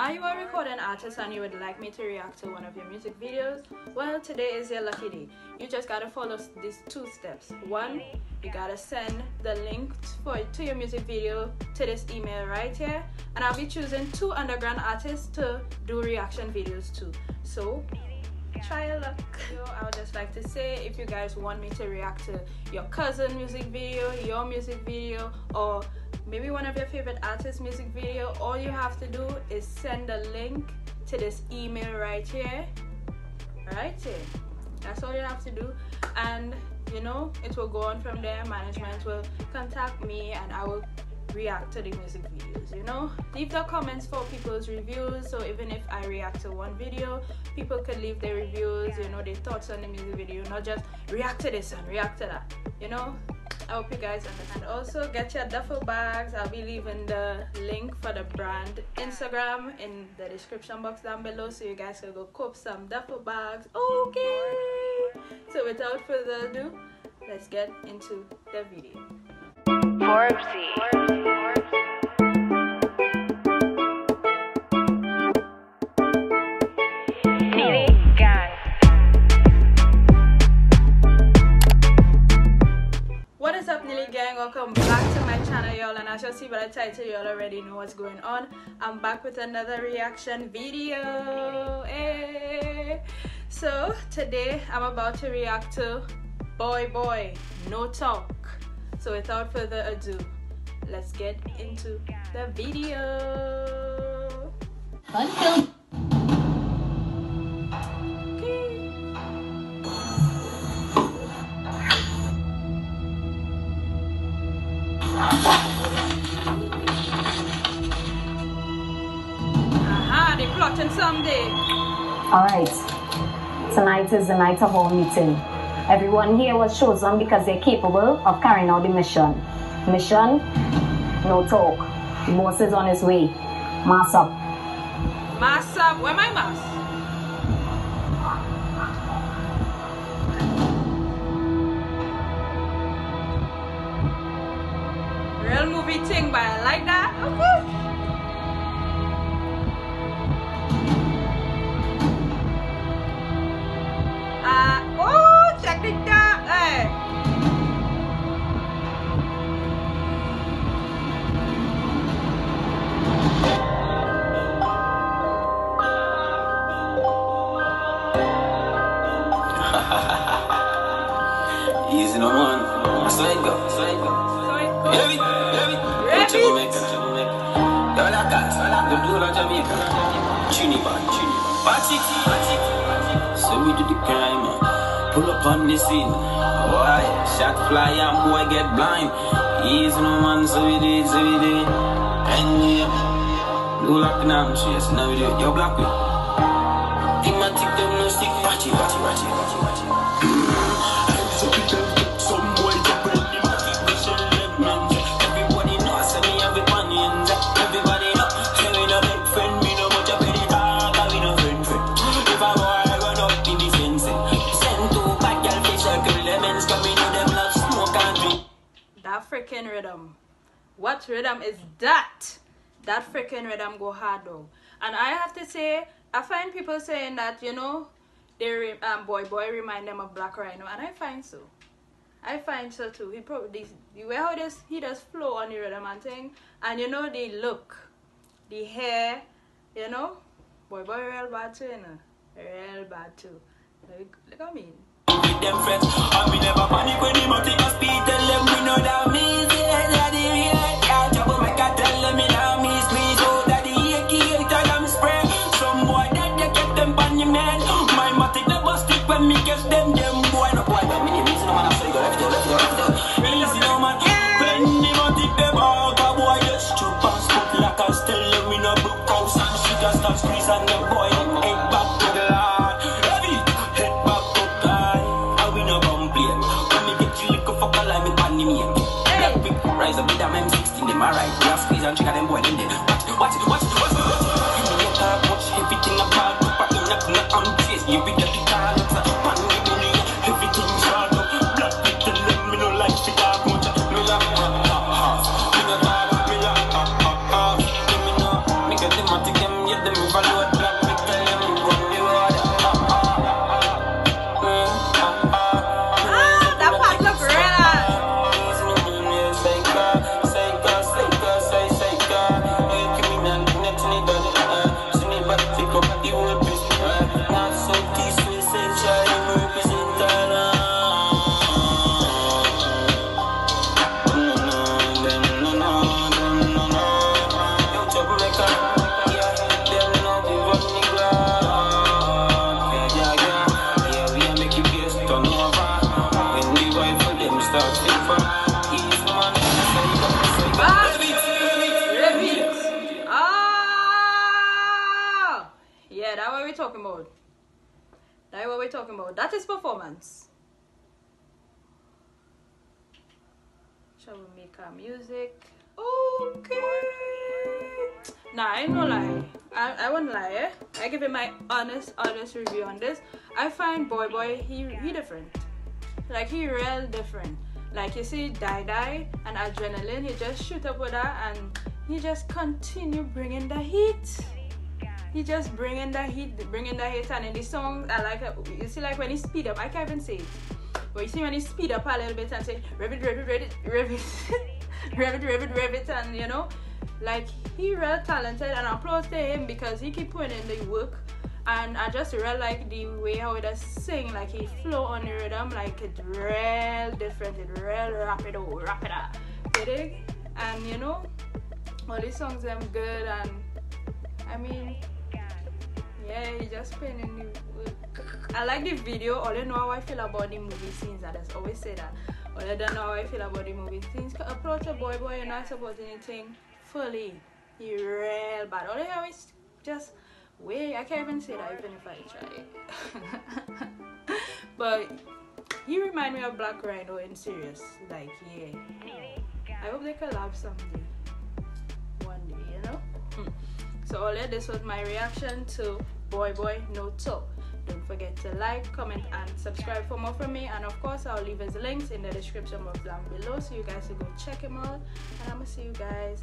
Are you a recording artist and you would like me to react to one of your music videos? Well, today is your lucky day. You just gotta follow these 2 steps. 1, you gotta send the link to your music video to this email right here, and I'll be choosing 2 underground artists to do reaction videos to. So try your luck. I would just like to say, if you guys want me to react to your cousin music video, your music video, or maybe one of your favorite artists music video, all you have to do is send a link to this email right here. That's all you have to do, and you know, it will go on from there. Management will contact me and I will react to the music videos. You know, leave the comments for people's reviews, so even if I react to one video, people could leave their reviews, you know, their thoughts on the music video, not just react to this and react to that, you know. I hope you guys understand. Also, get your duffel bags. I'll be leaving the link for the brand Instagram in the description box down below, so you guys can go cop some duffel bags. Okay, so without further ado, let's get into the video. What is up, Neily gang? Welcome back to my channel, y'all, and as you see by the title, y'all already know what's going on. I'm back with another reaction video. Hey. So today I'm about to react to Boy No Talk. So without further ado, let's get into the video. Okay. Aha, they plotting someday. Alright, tonight is the night of our meeting. Everyone here was chosen because they're capable of carrying out the mission. Mission, no talk. The boss is on his way. Mass up. Mass up? Where my mass? Real movie thing, but I like that. Okay. Oh, check it out. Hey. Easy no man. So it go. Heavy. Jamaica. Y'all like guys. The blue of Jamaica. Trinidad. Party. So we do the crime. Pull up on the scene. Why? Shot fly and boy get blind. Easy no man. So we did. And yeah. Blue lock down. Yes, now we do it. Yo, black with. Thematic them no stick. Watch it. Some boy jump in the motivation lemons. Everybody know I say me have it money and everybody know. Say we no big friend, me no much of any talk, we no friend. If I boy run up in the fence, send 2 bad girl fish circle lemons, coming to them love smoke and drink. That freaking rhythm. What rhythm is that? That freaking rhythm go hard though. And I have to say, I find people saying that, you know, they boy remind them of Black Rhino, and I find so. I find so too. He probably the way how he does flow on the rhythm and thing, and you know the look, the hair, you know, boy real bad too, you know, real bad too. Look at me. Them friends, and we never panic when the multi us speed. Tell them we know that me is the hell of the real. Can't trouble my cat, tell them me now me squeeze. Oh, that the AK tell them spray. Some boy that they get them pan your man. My matic never stick when me catch them boy no boy. But me easy no man, I say go left. Easy no man. When the matic them out, a boy just chop and spot like I tell them we no broke house and she just start squeeze and the boy head back to the land. Heavy head back to high. And we no complain. When me get you liquor fuck a line me pan the mate. That big rise up with them M16 them alright. We are squeeze and trigger them boy them dead. Watch it. You know talk much everything about to pack in I'm chase. You be the guitar that's a pan with the knee. Everything short up. Black people them me no like to talk much. Me like me no talk. Me no talk. Me no make a thematic them get them them overload. Black me tell them run the road. That part look real. Yeah, that's what we're talking about. That's what we're talking about. That is performance. Shall we make our music? Okay. Nah, I ain't no lie. I won't lie, eh? I give it my honest review on this. I find Boy he different. Like he real different. Like you see Die and Adrenaline, he just shoot up with that and he just continue bringing the heat. He just bringing the heat, and in the song, I like it. You see, like when he speed up, I can't even say it. But you see when he speed up a little bit and say, rev it, and you know, like he real talented, and applause to him because he keep putting in the work. And I just real like the way how he does sing, like he flow on the rhythm, like it's real different, it's real rapid, you dig? And you know, all these songs them good, and I mean, yeah, he just putting in the work. I like the video. All you know how I feel about the movie scenes. I just always say that. All you don't know how I feel about the movie scenes. Approach a boy, you're not supporting anything fully. He real bad. All you always just wait. I can't even say that even if I try. But he remind me of Black Rhino in serious. Like, yeah. I hope they collab someday. One day, you know? So all this was my reaction to Boy No Talk. Don't forget to like, comment, and subscribe for more from me. And of course, I'll leave his links in the description box down below so you guys can go check him out. And I'm gonna see you guys